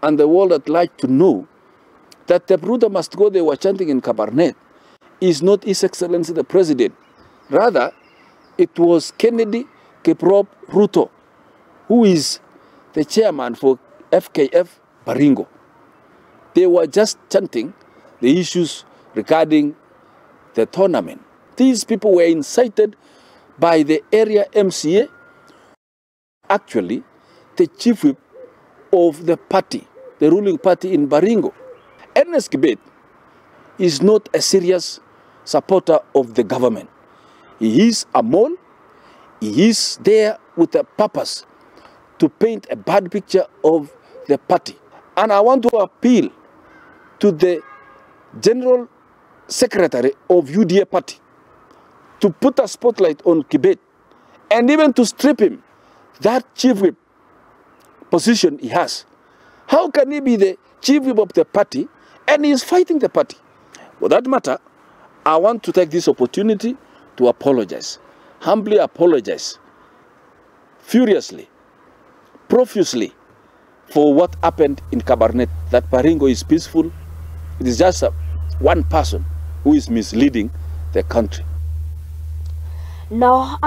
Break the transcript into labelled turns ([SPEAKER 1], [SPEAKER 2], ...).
[SPEAKER 1] and the world at large to know that the Ruto must go, they were chanting in Karbarbet, is not His Excellency the President. Rather, it was Kennedy Kiprop Ruto, who is the chairman for FKF Baringo. They were just chanting the issues regarding the tournament. These people were incited by the area MCA, actually the chief whip of the party, the ruling party in Baringo. Ernest Kibet is not a serious supporter of the government. He is a mole. He is there with a purpose to paint a bad picture of the party. And I want to appeal to the General Secretary of UDA party to put a spotlight on Kibet and even to strip him that chief whip position he has. How can he be the chief whip of the party and he is fighting the party? For that matter, I want to take this opportunity to apologize, humbly apologize, furiously, profusely for what happened in Karbarbet. That Baringo is peaceful. It is just one person who is misleading the country.
[SPEAKER 2] Now,